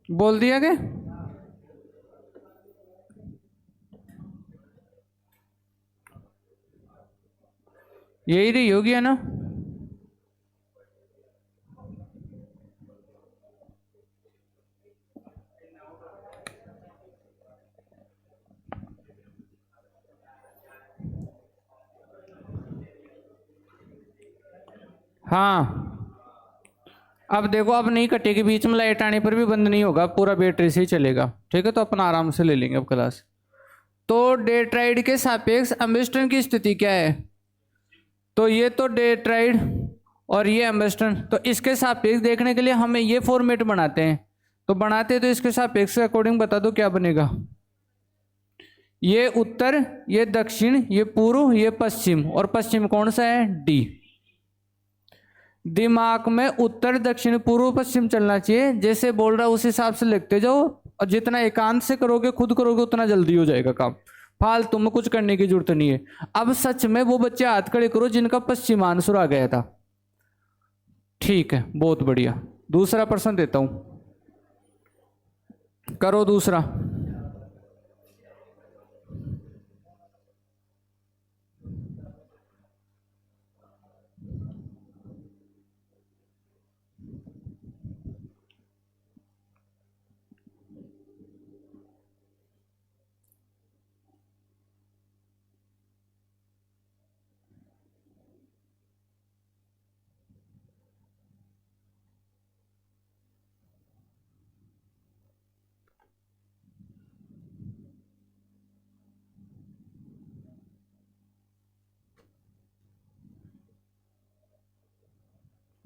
बोल दिया क्या? यही रही होगी है ना। हाँ अब देखो, अब नहीं कटेगी, बीच में लाइट आने पर भी बंद नहीं होगा, पूरा बैटरी से ही चलेगा। ठीक है, तो अपन आराम से ले लेंगे अब क्लास। तो डेट्राइड के सापेक्ष एम्बिस्टन की स्थिति क्या है? तो ये तो डेट्राइड और ये एम्बिस्टन, तो इसके सापेक्ष देखने के लिए हमें ये फॉर्मेट बनाते हैं। तो बनाते तो इसके सापेक्ष के अकॉर्डिंग बता दो क्या बनेगा। ये उत्तर, ये दक्षिण, ये पूर्व, ये पश्चिम, और पश्चिम कौन सा है? डी। दिमाग में उत्तर दक्षिण पूर्व पश्चिम चलना चाहिए, जैसे बोल रहा उस हिसाब से लिखते जाओ, और जितना एकांत से करोगे, खुद करोगे, उतना जल्दी हो जाएगा काम। फालतू में कुछ करने की जरूरत नहीं है। अब सच में वो बच्चे हाथ खड़े करो जिनका पश्चिम आंसर आ गया था। ठीक है, बहुत बढ़िया। दूसरा प्रश्न देता हूं, करो दूसरा।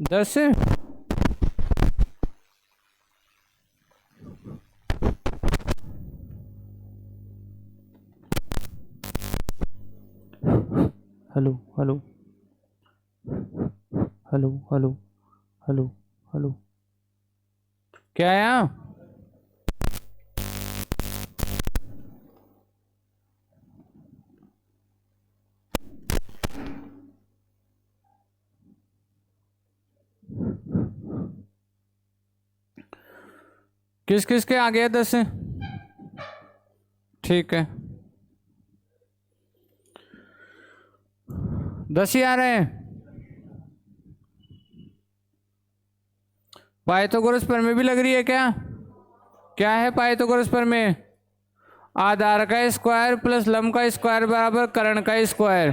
दस। Hello hello hello hello hello hello, क्या है यहाँ? किस किस के आ गया 10? ठीक है, 10 ही आ रहे हैं। पाइथागोरस प्रमेय भी लग रही है क्या? क्या है पाइथागोरस प्रमेय? आधार का स्क्वायर प्लस लंब का स्क्वायर बराबर कर्ण का स्क्वायर।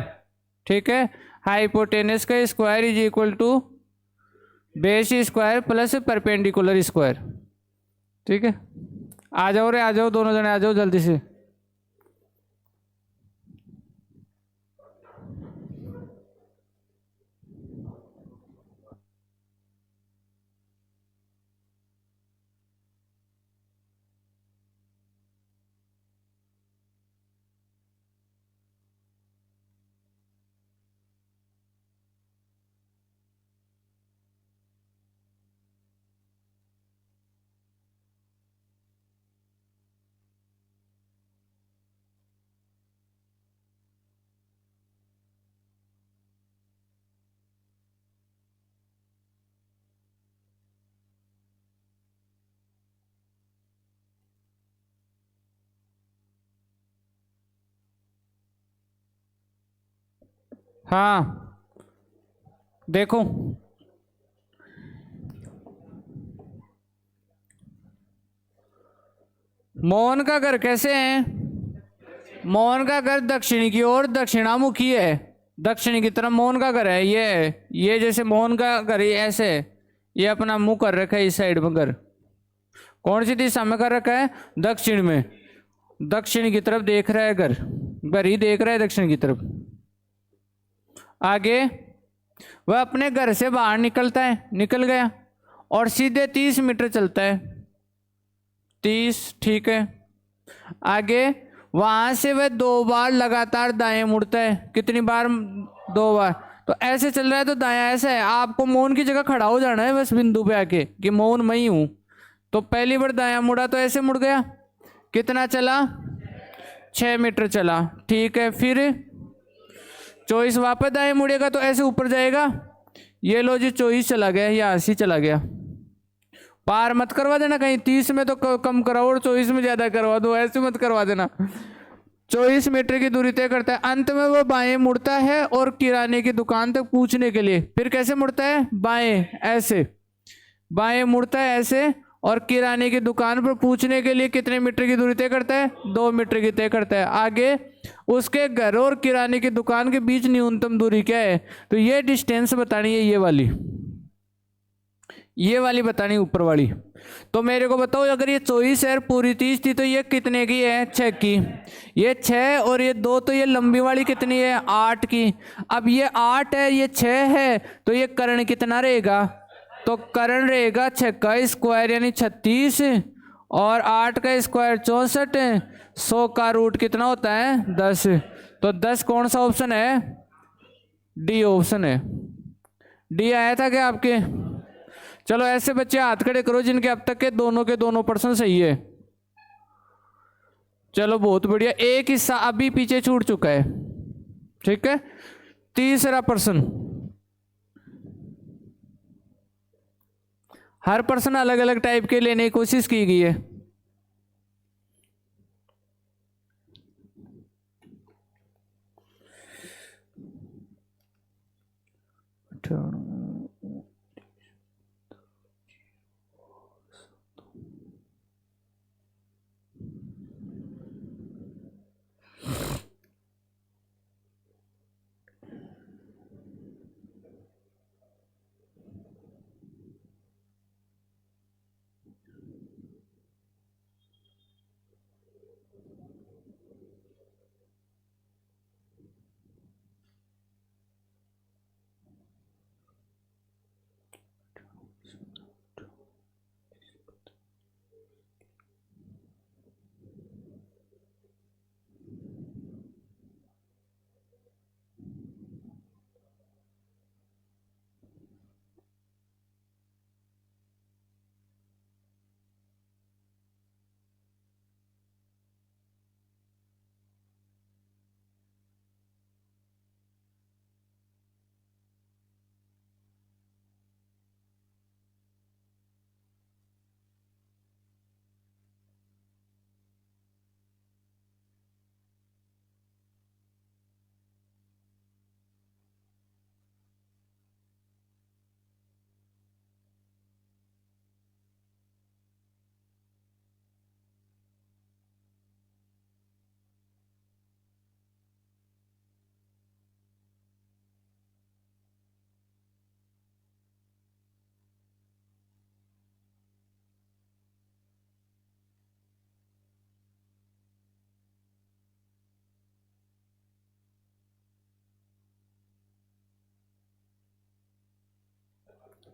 ठीक है, हाइपोटेनस का square is equal to base square plus perpendicular square. ठीक है, आ जाओ रे, आ जाओ, दोनों जने आ जाओ जल्दी से। हाँ देखो, मोहन का घर कैसे है? मोहन का घर दक्षिण की ओर दक्षिणामुखी है। दक्षिण की तरफ मोहन का घर है। ये जैसे मोहन का घर ये ऐसे है, ये अपना मुंह कर रखा है इस साइड में। घर कौन सी दिशा में कर रखा है? दक्षिण में। दक्षिण की तरफ देख रहा है घर, घर ही देख रहा है दक्षिण की तरफ। आगे वह अपने घर से बाहर निकलता है, निकल गया, और सीधे 30 मीटर चलता है। 30, ठीक है। आगे वहां से वह 2 बार लगातार दाएं मुड़ता है। कितनी बार? 2 बार। तो ऐसे चल रहा है तो दायां ऐसा है। आपको मोहन की जगह खड़ा हो जाना है बस बिंदु पे आके कि मोहन मैं ही हूं। तो पहली बार दायां मुड़ा तो ऐसे मुड़ गया। कितना चला? 6 मीटर चला। ठीक है, फिर 24 वापस दाएं मुड़ेगा तो ऐसे ऊपर जाएगा। ये लो जी 24 चला गया, या 80 चला गया। पार मत करवा देना कहीं 30 में तो कम कराओ और 24 में ज्यादा करवा दो, ऐसे मत करवा देना। 24 मीटर की दूरी तय करता है। अंत में वो बाएं मुड़ता है और किराने की दुकान तक पहुंचने के लिए, फिर कैसे मुड़ता है? बाएं, ऐसे बाएं मुड़ता है ऐसे, और किराने की दुकान पर पहुंचने के लिए कितने मीटर की दूरी तय करता है? 2 मीटर की तय करता है। आगे उसके घर और किराने की दुकान के बीच न्यूनतम दूरी क्या है? तो ये डिस्टेंस बतानी है, ये वाली बतानी, ऊपर वाली। तो मेरे को बताओ, अगर ये 24 है, पूरी 30 थी, तो ये कितने की है? 6 की। ये 6 और ये 2, तो ये लंबी वाली कितनी है? 8 की। अब ये 8 है, ये 6 है, तो ये कर्ण कितना रहेगा? तो कर्ण रहेगा 6 का स्क्वायर यानी 36, और 8 का स्क्वायर 64, 100 का रूट कितना होता है? 10। तो 10 कौन सा ऑप्शन है? डी ऑप्शन है। डी आया था क्या आपके? चलो ऐसे बच्चे हाथ खड़े करो जिनके अब तक के दोनों प्रश्न सही है। चलो बहुत बढ़िया, एक हिस्सा अभी पीछे छूट चुका है। ठीक है, तीसरा प्रश्न। हर प्रश्न अलग अलग टाइप के लेने की कोशिश की गई है।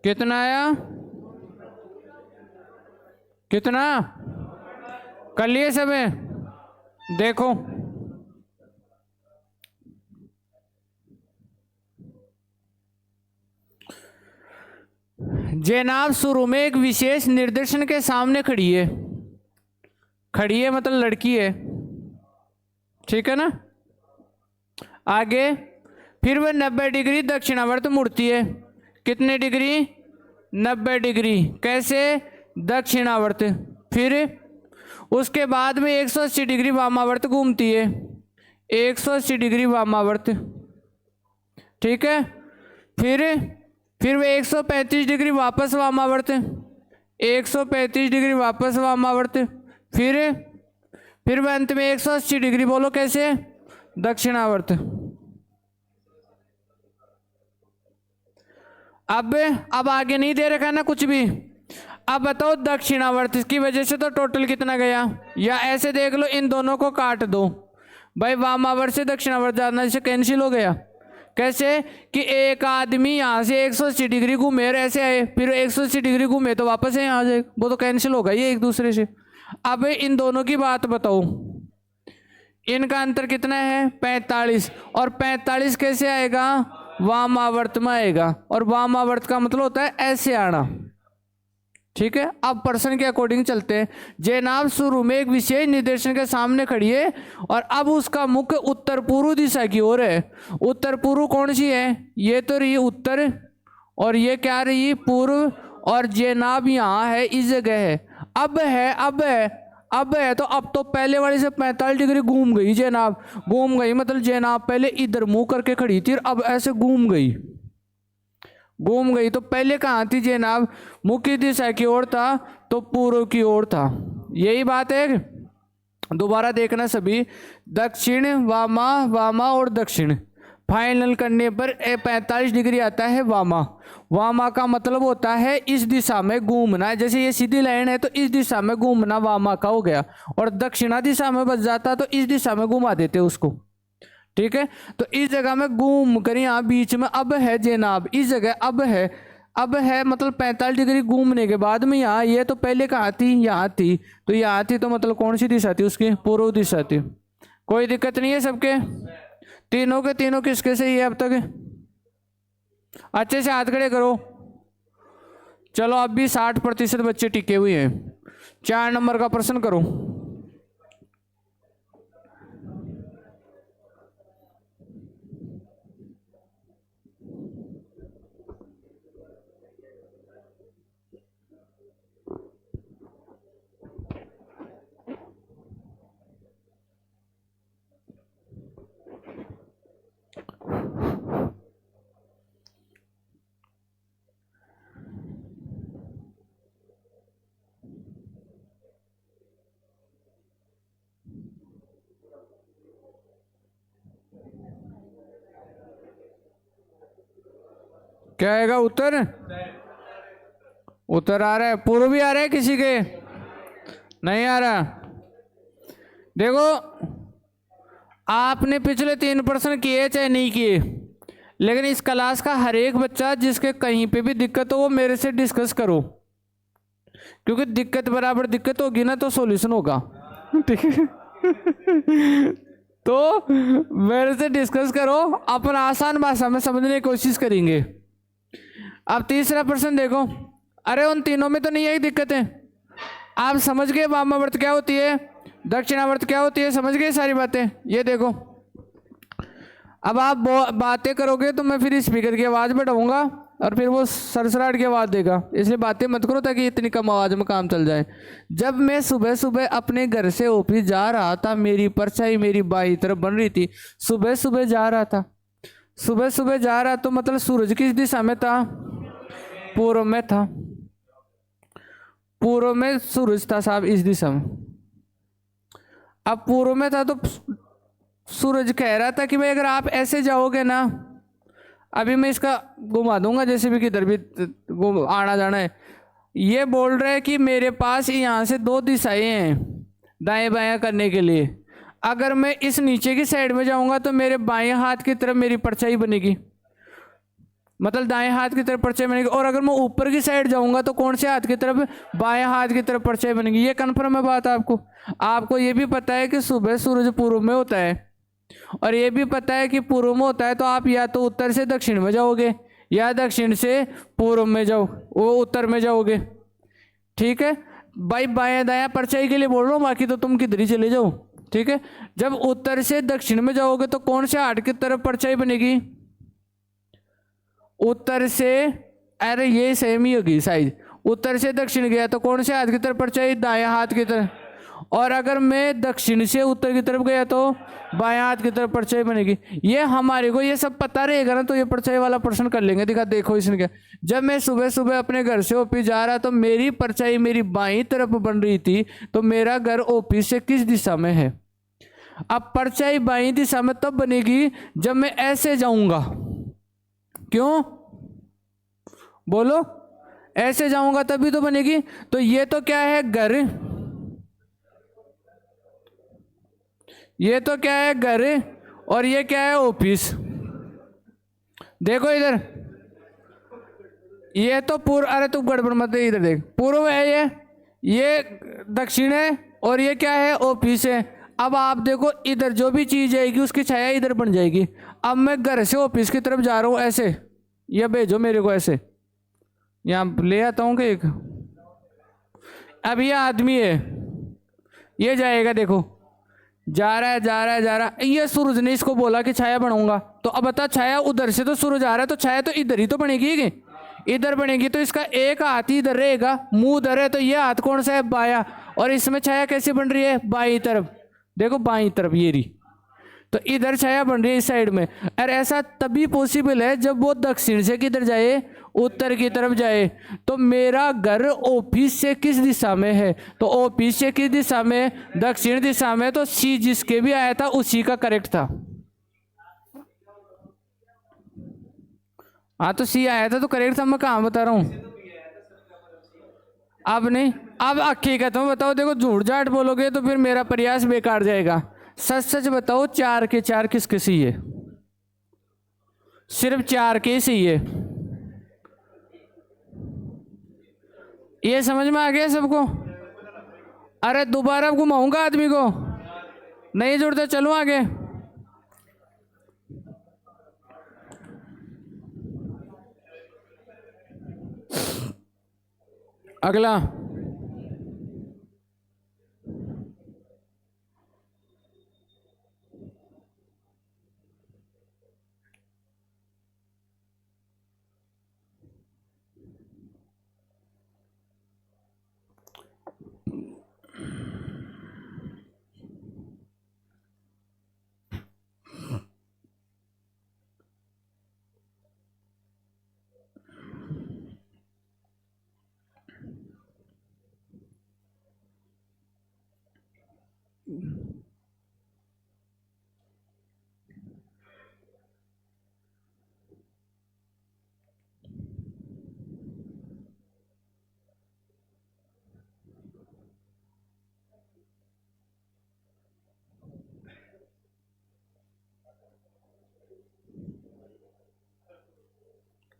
कितना आया? कितना कर लिए सब? देखो जैनाब शुरू में एक विशेष निर्देशन के सामने खड़ी है, मतलब लड़की है, ठीक है ना। आगे फिर वह 90 डिग्री दक्षिणावर्त मुड़ती है। कितने डिग्री? 90 डिग्री। कैसे? दक्षिणावर्त। फिर उसके बाद में 180 डिग्री वामावर्त घूमती है, 180 डिग्री वामावर्त, ठीक है। फिर वे 135 डिग्री वापस वामावर्त, 135 डिग्री वापस वामावर्त। फिर वह अंत में 180 डिग्री, बोलो कैसे? दक्षिणावर्त। अब आगे नहीं दे रखा ना कुछ भी। अब बताओ दक्षिणावर्त की वजह से तो टोटल कितना गया, या ऐसे देख लो इन दोनों को काट दो भाई, वामावर्त से दक्षिणावर्त जाना से कैंसिल हो गया। कैसे? कि एक आदमी यहाँ से 180 डिग्री घूमे और ऐसे आए, फिर 180 डिग्री घूमे तो वापस यहाँ आ जाए, वो तो कैंसिल होगा ये एक दूसरे से। अब इन दोनों की बात बताओ, इनका अंतर कितना है? 45। और 45 कैसे आएगा? वामावर्त में आएगा, और वामावर्त का मतलब होता है ऐसे आना, ठीक है। अब प्रश्न के अकॉर्डिंग चलते हैं। जैनाब शुरू में एक विशेष निर्देशन के सामने खड़ी है और अब उसका मुख उत्तर पूर्व दिशा की ओर है। उत्तर पूर्व कौन सी है? ये तो रही उत्तर, और ये क्या रही? पूर्व, और जेनाब यहाँ है, इस जगह है। अब है तो अब तो पहले वाले से 45 डिग्री घूम गई जेनाब, घूम गई मतलब जेनाब पहले इधर मुंह करके खड़ी थी और अब ऐसे घूम गई, तो पहले कहाँ थी जेनाब, मुख की दिशा की ओर था तो पूर्व की ओर था। यही बात है, दोबारा देखना सभी, दक्षिण वामा, वामा और दक्षिण, फाइनल करने पर 45 डिग्री आता है वामा। वामा का मतलब होता है इस दिशा में घूमना, जैसे ये सीधी लाइन है तो इस दिशा में घूमना वामा का हो गया, और दक्षिणा दिशा में बच जाता तो इस दिशा में घुमा देते उसको, ठीक है। तो इस जगह में घूम कर यहाँ बीच में अब है जेनाब, इस जगह अब है मतलब 45 डिग्री घूमने के बाद में यहाँ, ये तो पहले कहाँ थी, यहाँ थी, तो यहाँ थी तो मतलब कौन सी दिशा थी उसकी, पूर्व दिशा थी। कोई दिक्कत नहीं है सबके, तीनों के तीनों किसके सही है अब तक, अच्छे से हाथ खड़े करो। चलो अब भी 60% बच्चे टिके हुए हैं। 4 नंबर का प्रश्न करो। क्या आएगा उत्तर, उत्तर आ रहा है, पूर्व भी आ रहा है, किसी के नहीं आ रहा। देखो आपने पिछले 3 प्रश्न किए चाहे नहीं किए, लेकिन इस क्लास का हर एक बच्चा जिसके कहीं पे भी दिक्कत हो वो मेरे से डिस्कस करो, क्योंकि दिक्कत बराबर दिक्कत होगी ना तो सॉल्यूशन होगा, ठीक है। तो मेरे से डिस्कस करो, अपन आसान भाषा में समझने की कोशिश करेंगे। अब तीसरा प्रश्न देखो, अरे उन तीनों में तो नहीं आई दिक्कतें, आप समझ गए वामावर्त क्या होती है, दक्षिणावर्त क्या होती है, समझ गए सारी बातें। ये देखो अब आप बातें करोगे तो मैं फिर स्पीकर की आवाज़ बढ़ाऊंगा और फिर वो सरसराहट की आवाज़ देगा, इसलिए बातें मत करो ताकि इतनी कम आवाज़ में काम चल जाए। जब मैं सुबह सुबह अपने घर से ऑफिस जा रहा था, मेरी परछाई मेरी बाईं तरफ बन रही थी, सुबह सुबह जा रहा था, सुबह सुबह जा रहा तो मतलब सूरज किस दिशा में था, पूर्व में था, पूर्व में सूरज था साहब, इस दिशा में। अब पूर्व में था तो सूरज कह रहा था कि भाई अगर आप ऐसे जाओगे ना, अभी मैं इसका घुमा दूंगा जैसे भी किधर भी आना जाना है, ये बोल रहा है कि मेरे पास यहाँ से 2 दिशाएं हैं दाएं बायां करने के लिए, अगर मैं इस नीचे की साइड में जाऊंगा तो मेरे बाएं हाथ की तरफ मेरी परछाई बनेगी, मतलब दाएं हाथ की तरफ परछाई बनेगी, और अगर मैं ऊपर की साइड जाऊंगा तो कौन से हाथ की तरफ, बाएं हाथ की तरफ परछाई बनेगी। ये कन्फर्म है बात आपको ये भी पता है कि सुबह सूरज पूर्व में होता है, और ये भी पता है कि पूर्व में होता है, तो आप या तो उत्तर से दक्षिण में जाओगे या दक्षिण से पूर्व में जाओ, वो उत्तर में जाओगे, ठीक है भाई। बायां दायां परछाई के लिए बोल रहा हूँ, बाकी तो तुम किधर ही चले जाओ, ठीक है। जब उत्तर से दक्षिण में जाओगे तो कौन से हाथ की तरफ परछाई बनेगी, उत्तर से, अरे ये सेम ही होगी साइज, उत्तर से दक्षिण गया तो कौन से हाथ की तरफ परछाई, दायां हाथ की तरफ, और अगर मैं दक्षिण से उत्तर की तरफ गया तो बायां हाथ की तरफ परछाई बनेगी। ये हमारे को ये सब पता रहेगा ना, तो ये परछाई वाला प्रश्न कर लेंगे। दिखा देखो इसने क्या, जब मैं सुबह सुबह अपने घर से ऑफिस जा रहा तो मेरी परछाई मेरी बाईं तरफ बन रही थी, तो मेरा घर ऑफिस से किस दिशा में है। अब परछाई बाईं दिशा में तब बनेगी जब मैं ऐसे जाऊंगा, क्यों बोलो, ऐसे जाऊंगा तभी तो बनेगी। तो ये तो क्या है घर, ये तो क्या है घर, और ये क्या है ऑफिस। देखो इधर, ये तो पूर्व, अरे तू गड़बड़ मत दे, इधर देख, पूर्व है ये दक्षिण है, और ये क्या है ऑफिस है। अब आप देखो इधर जो भी चीज आएगी उसकी छाया इधर बन जाएगी। अब मैं घर से ऑफिस की तरफ जा रहा हूँ ऐसे, या भेजो मेरे को ऐसे, यहाँ ले आता हूँ कि एक, अब ये आदमी है, ये जाएगा, देखो जा रहा है जा रहा है जा रहा है, ये सूरज ने इसको बोला कि छाया बनाऊंगा, तो अब बता छाया उधर से तो सूरज आ रहा है तो छाया तो इधर ही तो बनेगी, इधर बनेगी तो इसका एक हाथ ही इधर रहेगा, मुंह उधर है, तो ये हाथ कौन सा है, बाया। और इसमें छाया कैसे बन रही है, बाईं तरफ, देखो बाईं तरफ ये रही, तो इधर छाया बन रही है इस साइड में। और ऐसा तभी पॉसिबल है जब वो दक्षिण से किधर जाए, उत्तर की तरफ जाए। तो मेरा घर ऑफिस से किस दिशा में है, तो ऑफिस से किस दिशा में, दक्षिण दिशा में, तो सी जिसके भी आया था उसी का करेक्ट था। हाँ तो सी आया था तो करेक्ट था, मैं कहाँ बता रहा हूँ। अब नहीं, अब हकीकत में बताओ, देखो झूठ झाट बोलोगे तो फिर मेरा प्रयास बेकार जाएगा। सच सच बताओ, 4 के 4 किसके सही है, सिर्फ 4 के सही है। ये समझ में आ गया सबको। अरे दोबारा घुमाऊंगा आदमी को, नहीं जुड़ते, चलो आगे। अगला,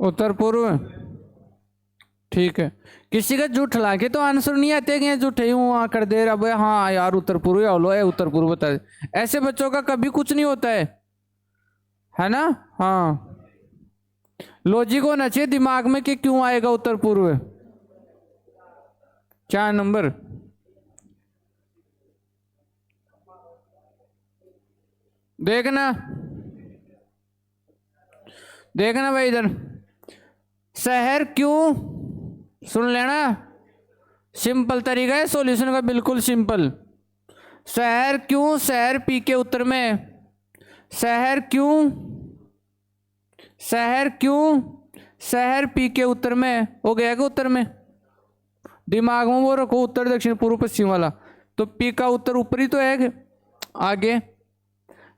उत्तर पूर्व, ठीक है। किसी का झूठ ला के तो आंसर नहीं आते कि झूठे ही वहां कर दे रहा, हाँ यार उत्तर पूर्व या लो है, उत्तर पूर्व बता दे। ऐसे बच्चों का कभी कुछ नहीं होता है ना। हाँ, लॉजिक होना चाहिए दिमाग में कि क्यों आएगा उत्तर पूर्व। 4 नंबर, देखना देखना भाई इधर, शहर क्यों, सुन लेना, सिंपल तरीका है सॉल्यूशन का, बिल्कुल सिंपल। शहर क्यों, शहर पी के उत्तर में, शहर क्यों, शहर क्यों, शहर पी के उत्तर में हो गया क्या, उत्तर में दिमाग में वो रखो, उत्तर दक्षिण पूर्व पश्चिम वाला, तो पी का उत्तर ऊपरी तो है। आगे,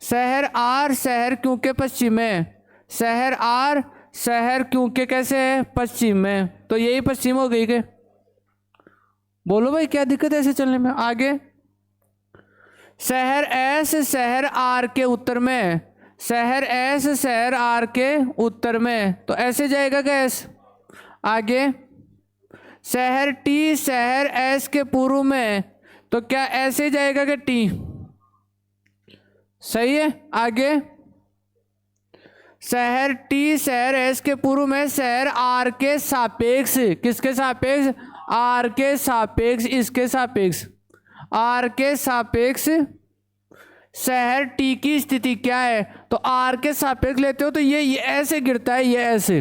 शहर आर, शहर क्यों के पश्चिम में, शहर आर, शहर क्यों के कैसे है, पश्चिम में, तो यही पश्चिम हो गई के। बोलो भाई क्या दिक्कत है ऐसे चलने में। आगे, शहर एस, शहर आर के उत्तर में, शहर एस, शहर आर के उत्तर में, तो ऐसे जाएगा गैस। आगे, शहर टी, शहर एस के पूर्व में, तो क्या ऐसे जाएगा कि टी, सही है। आगे, शहर टी, शहर एस के पूर्व में, शहर आर के सापेक्ष, किसके सापेक्ष, आर के सापेक्ष, इसके सापेक्ष, आर के सापेक्ष शहर टी की स्थिति क्या है, तो आर के सापेक्ष लेते हो तो ये ऐसे गिरता है, ये ऐसे।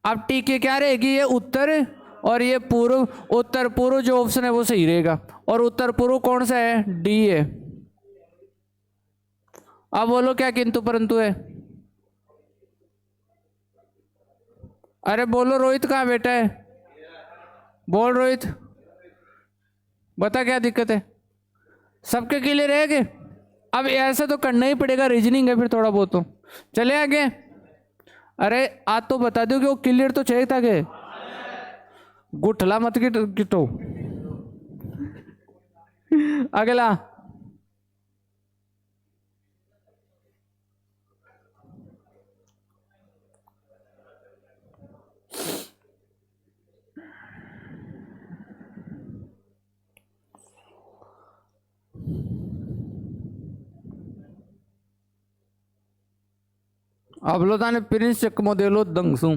अब टी के क्या रहेगी, ये उत्तर और ये पूर्व, उत्तर पूर्व जो ऑप्शन है वो सही रहेगा। और उत्तर पूर्व कौन सा है, डी है। अब बोलो क्या किंतु परंतु है, अरे बोलो रोहित कहाँ बैठा है, बोल रोहित, बता क्या दिक्कत है, सबके क्लियर है कि। अब ऐसा तो करना ही पड़ेगा, रीजनिंग है फिर थोड़ा बहुत तो। चले आगे, अरे आज तो बता दो कि वो क्लियर तो चाहिए था कि, गुठला मत किटो। अगला, अब ताने प्रिंस चक मोदेलो दंगसू,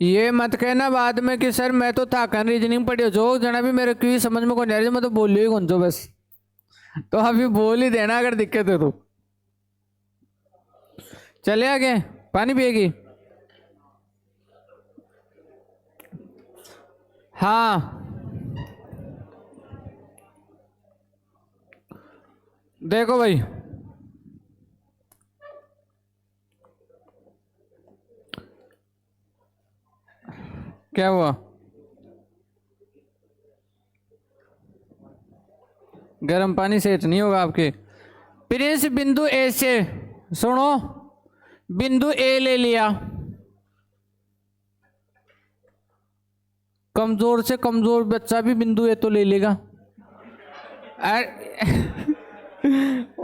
ये मत कहना बाद में कि सर मैं तो थाकन रीजनिंग पढ़ी जो जना भी मेरे क्यों समझ में कौन आ रही, मैं तो बोल ही कौन जो बस। तो अभी बोल ही देना अगर दिक्कत है तो। चले आगे, पानी पिएगी? हाँ देखो भाई, क्या हुआ? गर्म पानी से नहीं होगा आपके। प्रिंस बिंदु ए से, सुनो, बिंदु ए ले लिया, कमजोर से कमजोर बच्चा भी बिंदु ए तो ले लेगा।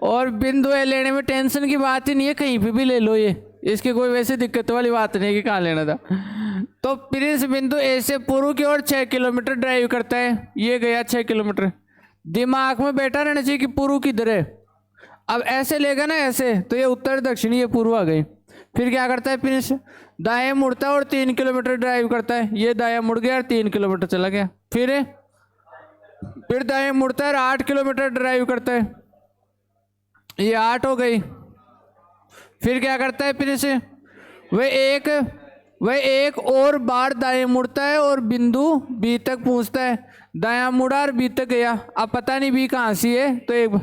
और बिंदु ए लेने में टेंशन की बात ही नहीं है, कहीं पे भी ले लो ये, इसकी कोई वैसे दिक्कत वाली बात नहीं कि कहाँ लेना था। तो प्रिंस बिंदु ए से पूर्व की ओर 6 किलोमीटर ड्राइव करता है, ये गया 6 किलोमीटर। दिमाग में बैठा रहना चाहिए कि पूर्व किधर है। अब ऐसे लेगा ना ऐसे, तो ये उत्तर दक्षिणी, ये पूर्व आ गई। फिर क्या करता है प्रिंस, दाएं मुड़ता है और 3 किलोमीटर ड्राइव करता है, ये दाएं मुड़ गया और 3 किलोमीटर चला गया। फिर दाएं मुड़ता है और 8 किलोमीटर ड्राइव करता है, ये 8 हो गई। फिर क्या करता है प्रिंस, वह एक और बार दाएं मुड़ता है और बिंदु बी तक पहुंचता है। दायां मुड़ा और बी तक गया, अब पता नहीं बी कहाँ सी है, तो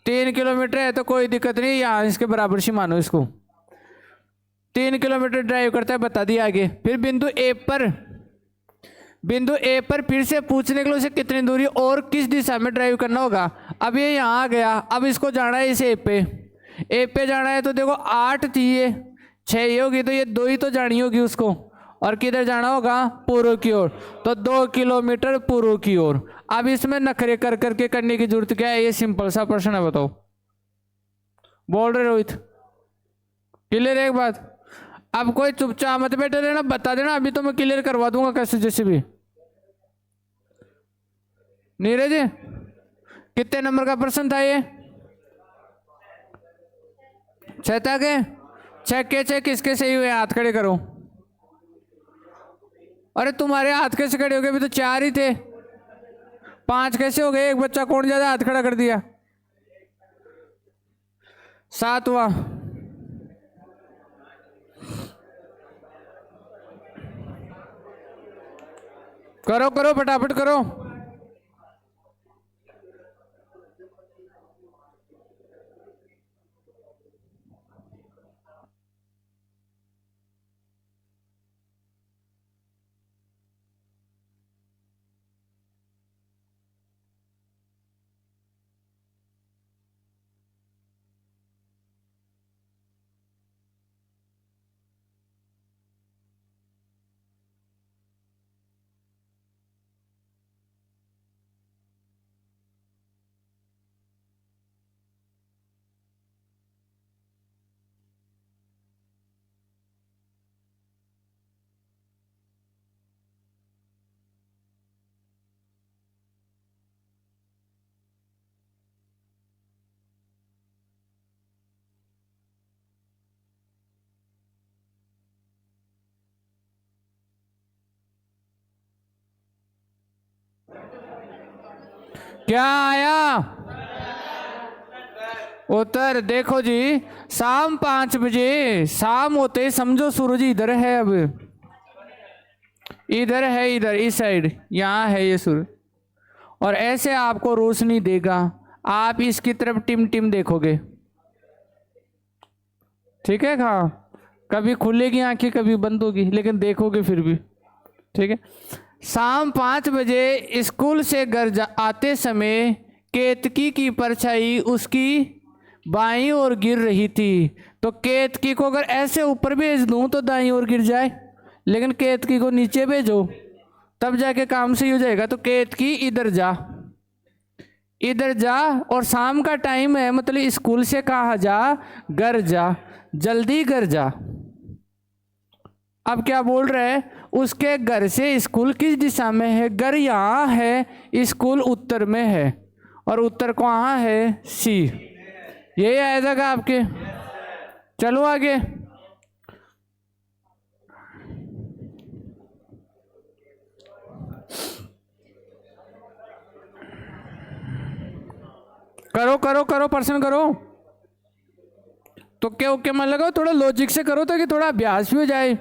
3 किलोमीटर है तो कोई दिक्कत नहीं, यहाँ इसके बराबर से मानो इसको। 3 किलोमीटर ड्राइव करता है, बता दिया आगे। फिर बिंदु ए पर फिर से पूछने के लिए उसे कितनी दूरी और किस दिशा में ड्राइव करना होगा। अब ये यहाँ आ गया, अब इसको जाना है इस ए पे जाना है, तो देखो 8 थी ये, 6 ये होगी, तो ये 2 ही तो जानी होगी उसको, और किधर जाना होगा, पूर्व की ओर, तो 2 किलोमीटर पूर्व की ओर। अब इसमें नखरे कर करके करने की जरूरत क्या है, ये सिंपल सा प्रश्न है, बताओ। बोल रहे रोहित, क्लियर है एक बात? अब कोई चुपचाप मत बैठे रहना, बता देना, अभी तो मैं क्लियर करवा दूंगा कैसे जैसे भी। नीरज कितने नंबर का प्रश्न था ये? 6 तक है। 6 के 6 किसके सही हुए, हाथ खड़े करो। अरे तुम्हारे हाथ कैसे खड़े हो गए, अभी तो 4 ही थे, 5 कैसे हो गए? एक बच्चा कौन ज्यादा हाथ खड़ा कर दिया? 7वां। करो करो फटाफट करो। क्या आया उत्तर? देखो जी, शाम 5 बजे, शाम होते ही समझो सूरज इधर है, अब इधर है, इधर इस साइड, यहाँ है ये सूरज, और ऐसे आपको रोशनी देगा, आप इसकी तरफ टिम टिम देखोगे, ठीक है? हाँ, कभी खुलेगी आंखें कभी बंद होगी, लेकिन देखोगे फिर भी, ठीक है? शाम 5 बजे स्कूल से घर आते समय केतकी की परछाई उसकी बाईं ओर गिर रही थी। तो केतकी को अगर ऐसे ऊपर भेज दूं तो दाईं ओर गिर जाए, लेकिन केतकी को नीचे भेजो तब जाके काम सही हो जाएगा। तो केतकी इधर जा, इधर जा, और शाम का टाइम है, मतलब स्कूल से कहा जा, घर जा, जल्दी घर जा। अब क्या बोल रहे हैं, उसके घर से स्कूल किस दिशा में है? घर यहाँ है, स्कूल उत्तर में है, और उत्तर कहाँ है? सी। यही आया था आपके? चलो आगे। करो करो करो प्रश्न करो। तो क्या ओके मन लगाओ, थोड़ा लॉजिक से करो ताकि थोड़ा अभ्यास भी हो जाए।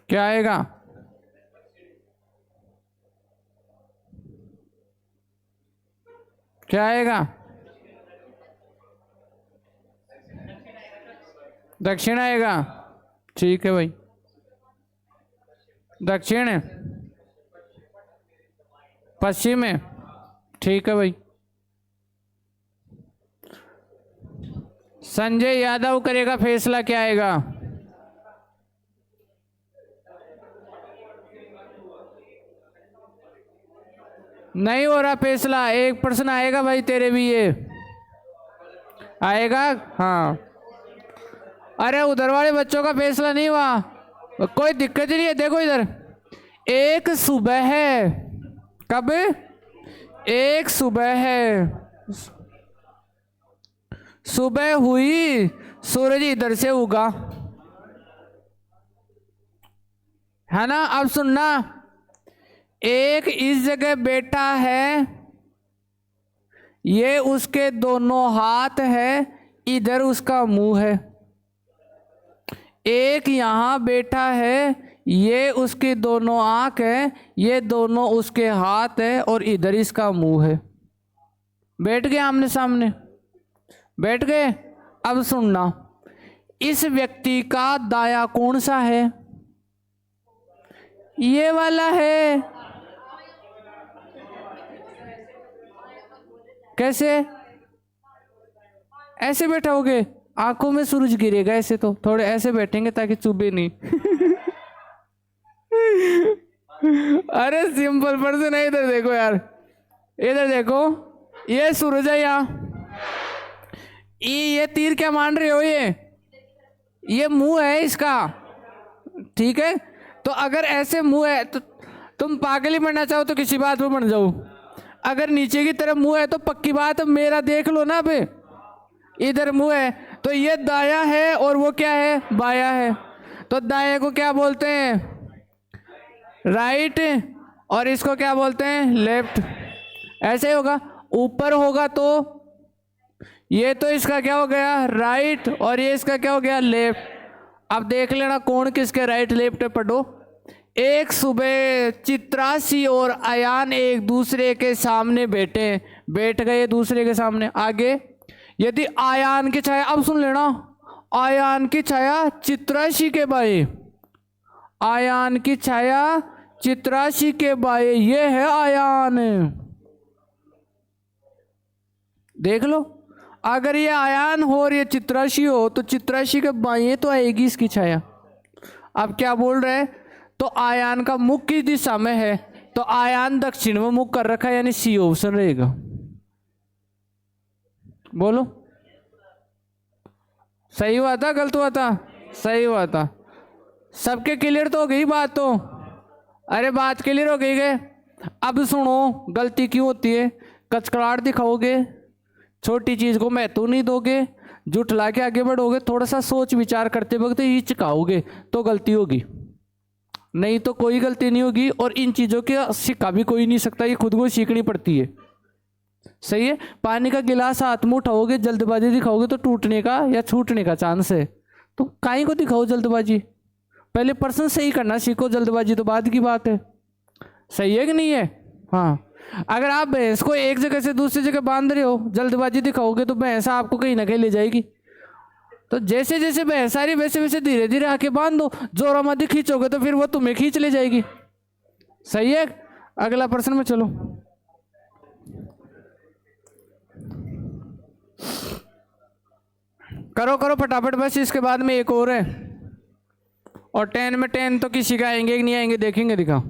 क्या आएगा? क्या आएगा? दक्षिण आएगा। ठीक है भाई, दक्षिण पश्चिम है। ठीक है भाई। संजय यादव करेगा फैसला, क्या आएगा? नहीं हो रहा फैसला, एक प्रश्न आएगा भाई तेरे भी, ये आएगा। हाँ, अरे उधर वाले बच्चों का फैसला नहीं हुआ, कोई दिक्कत ही नहीं है। देखो इधर, एक सुबह है। कब? एक सुबह है, सुबह हुई, सूरज इधर से उगा, है ना। अब सुनना, एक इस जगह बैठा है, ये उसके दोनों हाथ है, इधर उसका मुंह है। एक यहां बैठा है, ये उसकी दोनों आंख है, ये दोनों उसके हाथ है, और इधर इसका मुंह है। बैठ गए आमने सामने, बैठ गए। अब सुनना, इस व्यक्ति का दाया कौन सा है? ये वाला है। कैसे? ऐसे बैठोगे, आंखों में सूरज गिरेगा ऐसे, तो थोड़े ऐसे बैठेंगे ताकि चुभे नहीं। अरे सिंपल पर्सन है, इधर देखो यार, इधर देखो, ये सूरज है यहाँ, ये तीर क्या मान रहे हो? ये मुंह है इसका, ठीक है। तो अगर ऐसे मुंह है तो तुम पागल ही बनना चाहो तो किसी बात पे बन जाओ। अगर नीचे की तरफ मुंह है तो पक्की बात मेरा देख लो ना, अबे इधर मुंह है तो ये दाया है, और वो क्या है? बाया है। तो दाया को क्या बोलते हैं? राइट, और इसको क्या बोलते हैं? लेफ्ट। ऐसे ही होगा, ऊपर होगा तो ये तो इसका क्या हो गया? राइट, और ये इसका क्या हो गया? लेफ्ट। अब देख लेना कौन किसके राइट लेफ्ट है, पढ़ो। एक सुबह चित्रासी और अयान एक दूसरे के सामने बैठ गए दूसरे के सामने। आगे, यदि आयान की छाया, अब सुन लेना, आयान की छाया चित्रासी के बाएं, आयान की छाया चित्रासी के बाएं, ये है आयान। देख लो, अगर ये आयान हो और ये चित्रासी हो तो चित्रासी के बाएं तो आएगी इसकी छाया। अब क्या बोल रहे हैं? तो आयान का मुख किस दिशा में है? तो आयान दक्षिण में मुख कर रखा है, यानी सी ऑप्शन रहेगा। बोलो, सही हुआ था गलत हुआ था? सही हुआ था। सबके क्लियर तो हो गई बात? तो अरे बात क्लियर हो गई है। अब सुनो, गलती क्यों होती है? कचकड़ाहट दिखाओगे, छोटी चीज को महत्व नहीं दोगे, जुटला के आगे बढ़ोगे, थोड़ा सा सोच विचार करते वक्त हिचकाओगे तो गलती होगी, नहीं तो कोई गलती नहीं होगी। और इन चीजों के सिखा भी कोई नहीं सकता, ये खुद को सीखनी पड़ती है। सही है। पानी का गिलास हाथ में उठाओगे, जल्दबाजी दिखाओगे तो टूटने का या छूटने का चांस है। तो काहे को दिखाओ जल्दबाजी? पहले पर्सन सही करना सीखो, जल्दबाजी तो बाद की बात है। सही है कि नहीं है? हाँ, अगर आप भैंस को एक जगह से दूसरी जगह बांध रहे हो, जल्दबाजी दिखाओगे तो भैंस आपको कहीं ना कहीं ले जाएगी। तो जैसे जैसे भैंस आ रही वैसे वैसे धीरे धीरे आके बांध दो, जोरा मत खींचोगे तो फिर वो तुम्हें खींच ले जाएगी। सही है। अगला प्रश्न में चलो। करो करो फटाफट, बस इसके बाद में एक और है, और 10 में 10 तो किसी का आएंगे कि नहीं आएंगे देखेंगे, दिखाओ।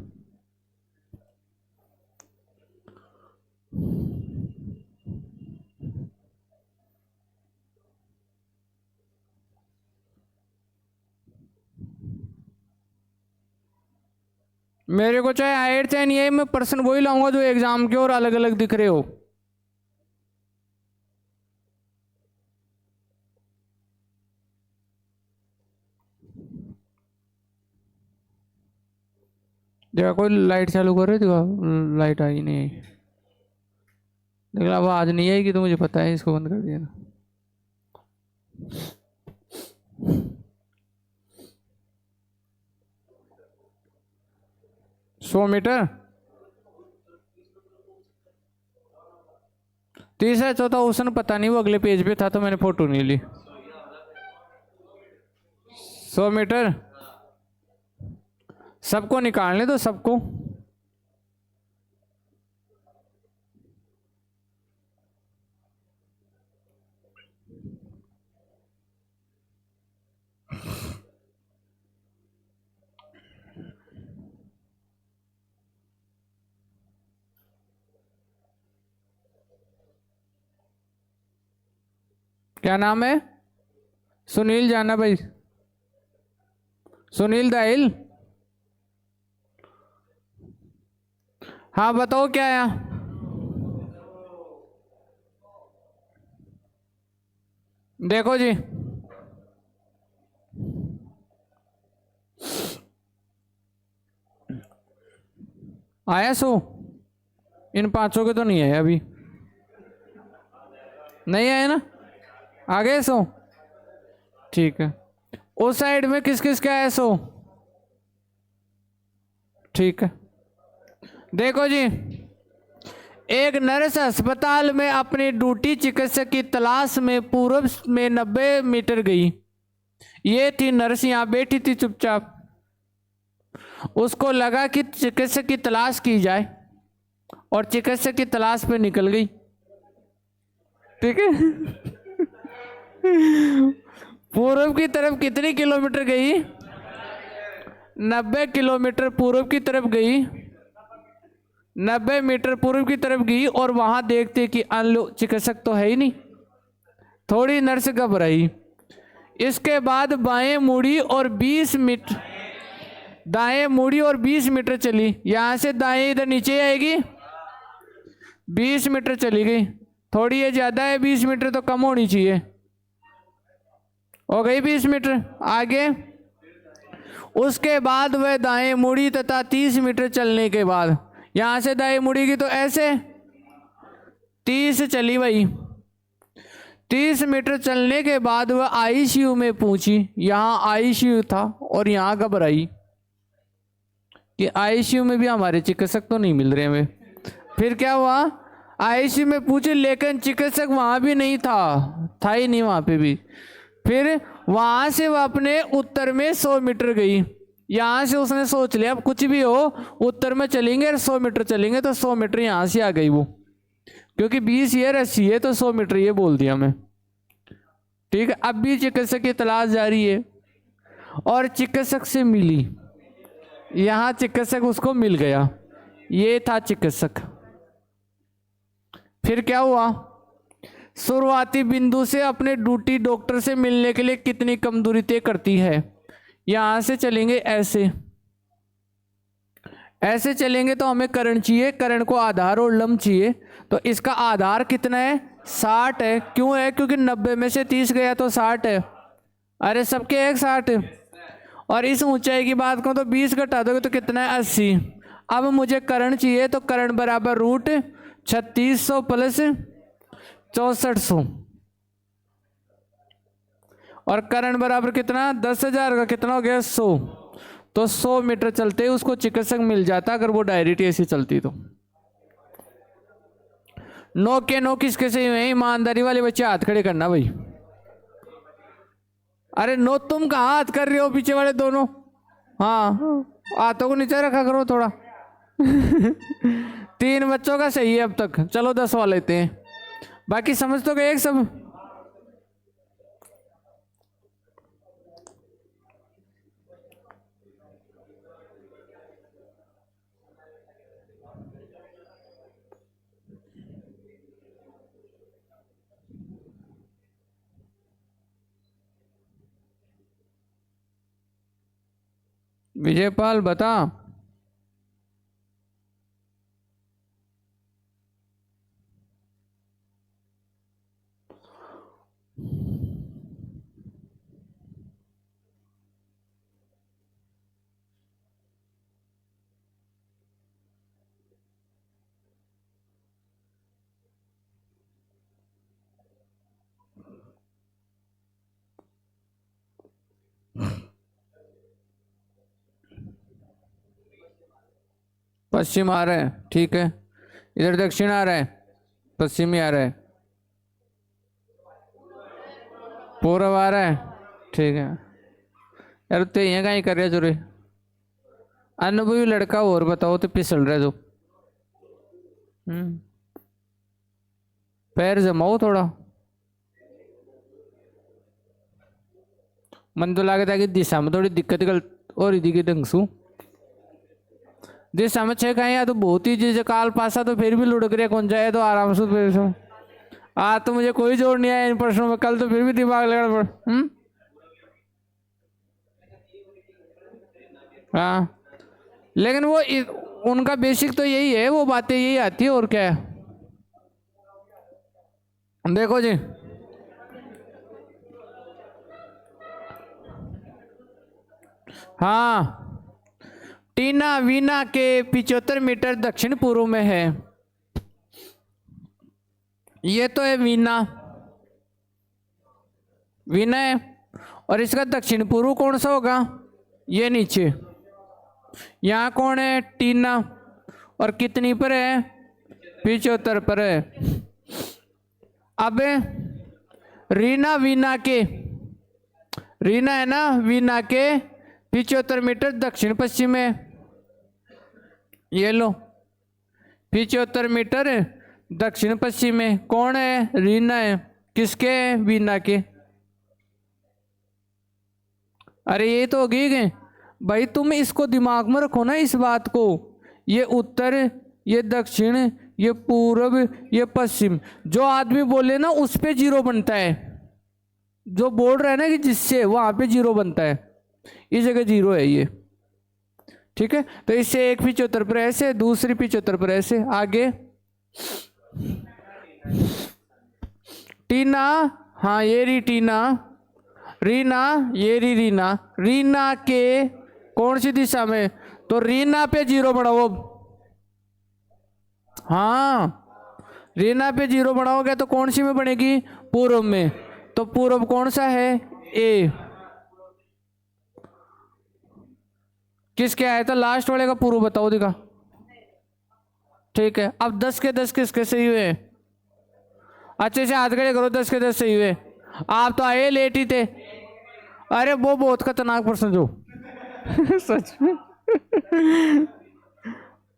मेरे को चाहे हाइट चाहे नहीं है, मैं पर्सन वही लाऊंगा जो एग्जाम के और अलग अलग दिख रहे हो। देखा कोई लाइट चालू कर रहे थे, लाइट आई नहीं आई। लेकिन अब आज नहीं आएगी तो मुझे पता है, इसको बंद कर दिया। 100 मीटर 30 है। चौथा ऑप्शन पता नहीं, वो अगले पेज पे था तो मैंने फोटो नहीं ली। 100 मीटर सबको निकालने दो, सबको। क्या नाम है? सुनील जाना भाई, सुनील दाहिल। हाँ बताओ क्या है? देखो जी, आया 100? इन पांचों के तो नहीं है अभी, नहीं आया ना? आ गए 100? ठीक है। उस साइड में किस किस का है 100? ठीक है। देखो जी, एक नर्स अस्पताल में अपनी ड्यूटी चिकित्सक की तलाश में पूर्व में 90 मीटर गई। ये थी नर्स, यहां बैठी थी चुपचाप। उसको लगा कि चिकित्सक की तलाश की जाए और चिकित्सक की तलाश पे निकल गई। ठीक है। पूर्व की तरफ कितनी किलोमीटर गई? 90 किलोमीटर पूर्व की तरफ गई, 90 मीटर पूर्व की तरफ गई और वहां देखते कि चिकित्सक तो है ही नहीं। थोड़ी नर्स घबराई। इसके बाद बाएं मुड़ी और 20 मीटर दाएं मुड़ी और 20 मीटर चली। यहां से दाएं इधर नीचे आएगी, 20 मीटर चली गई। थोड़ी ये ज्यादा है, 20 मीटर तो कम होनी चाहिए। हो गई 20 मीटर आगे। उसके बाद वह दाएं मुड़ी तथा 30 मीटर चलने के बाद यहां से दाएं मुड़ेगी तो ऐसे 30 चली भाई। 30 मीटर चलने के बाद वह आईसीयू में पहुंची। यहां आईसीयू था और यहां घबराई कि आईसीयू में भी हमारे चिकित्सक तो नहीं मिल रहे हमें। फिर क्या हुआ? आईसीयू में पूछे लेकिन चिकित्सक वहां भी नहीं था ही नहीं वहां पे भी। फिर वहां से वह अपने उत्तर में 100 मीटर गई। यहां से उसने सोच लिया अब कुछ भी हो उत्तर में चलेंगे, 100 मीटर चलेंगे तो 100 मीटर यहां से आ गई वो, क्योंकि 20 ये 80 है तो 100 मीटर ये बोल दिया मैं। ठीक है। अब भी चिकित्सक की तलाश जारी है और चिकित्सक से मिली। यहां चिकित्सक उसको मिल गया, ये था चिकित्सक। फिर क्या हुआ? शुरुआती बिंदु से अपने ड्यूटी डॉक्टर से मिलने के लिए कितनी कम दूरी तय करती है? यहां से चलेंगे ऐसे, ऐसे चलेंगे तो हमें कर्ण चाहिए, कर्ण को आधार और लंब चाहिए। तो इसका आधार कितना है? 60 है। क्यों है? क्योंकि 90 में से 30 गया तो 60 है। अरे सबके एक 60। और इस ऊंचाई की बात करूं तो 20 घटा दोगे तो कितना है? 80। अब मुझे कर्ण चाहिए तो कर्ण बराबर रूट 3600 प्लस 6400 और कर्ण बराबर कितना? 10,000 का कितना हो गया? 100। तो 100 मीटर चलते ही उसको चिकित्सक मिल जाता अगर वो डायरेक्ट ऐसी चलती तो। 9 के 9 किसके सही है? ईमानदारी वाले बच्चे हाथ खड़े करना भाई। अरे 9 तुम कहाँ हाथ कर रहे हो? पीछे वाले दोनों। हाँ हाथों को नीचे रखा करो थोड़ा। 3 बच्चों का सही है अब तक। चलो 10 वाले लेते हैं, बाकी समझ तो गए एक सब। विजयपाल बता। पश्चिम आ रहा है, ठीक है। इधर दक्षिण आ रहा है, पश्चिमी आ रहा है, पूर्व आ रहा है, ठीक है। यार तो यहाँ कहीं कर रहे जो रे अनुभवी लड़का, और बताओ तो फिसल रहे जो। पैर जमाओ थोड़ा। मन तो लागत है कि दिशा में थोड़ी दिक्कत और इधी के ढंग सु दिशा में छे कहीं तो बहुत ही चीज काल पासा तो फिर भी लुढ़क रहे कौन जाए तो आराम से फिर से आज तो मुझे कोई जोड़ नहीं आया इन प्रश्नों में, कल तो फिर भी दिमाग लगा पड़। हाँ लेकिन वो उनका बेसिक तो यही है, वो बातें यही आती है और क्या है। देखो जी हाँ, टीना वीना के 75 मीटर दक्षिण पूर्व में है। ये तो है वीना, वीना है, और इसका दक्षिण पूर्व कौन सा होगा? ये नीचे। यहाँ कौन है? टीना, और कितनी पर है? 75 पर है। अब रीना वीना के, रीना है ना वीना के 75 मीटर दक्षिण पश्चिम में। ये लो 75 मीटर दक्षिण पश्चिम में कौन है? रीना है। किसके? वीना के। अरे ये तो होगी गए भाई, तुम इसको दिमाग में रखो ना इस बात को। ये उत्तर, ये दक्षिण, ये पूर्व, ये पश्चिम। जो आदमी बोले ना उस पे जीरो बनता है, जो बोल रहा है ना कि जिससे, वहां पे जीरो बनता है। इस जगह जीरो है ये, ठीक है। तो इससे एक 75 पर ऐसे, दूसरी 75 पर ऐसे। आगे टीना, हाँ ये री टीना, रीना ये री रीना। रीना के कौन सी दिशा में? तो रीना पे जीरो बढ़ाओ। हाँ रीना पे जीरो बढ़ाओगे तो कौन सी में बनेगी? पूर्व में। तो पूर्व कौन सा है? ए। किसके आया था? लास्ट वाले का पूर्व बताओ दिखा। ठीक है, अब 10 के 10 किसके सही हुए? अच्छे से हाथ खड़े करो, 10 के 10 सही हुए। आप तो आए लेट ही थे। अरे वो बहुत खतरनाक प्रश्न जो सच में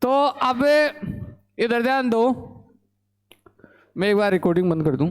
तो अब इधर ध्यान दो, मैं एक बार रिकॉर्डिंग बंद कर दूं।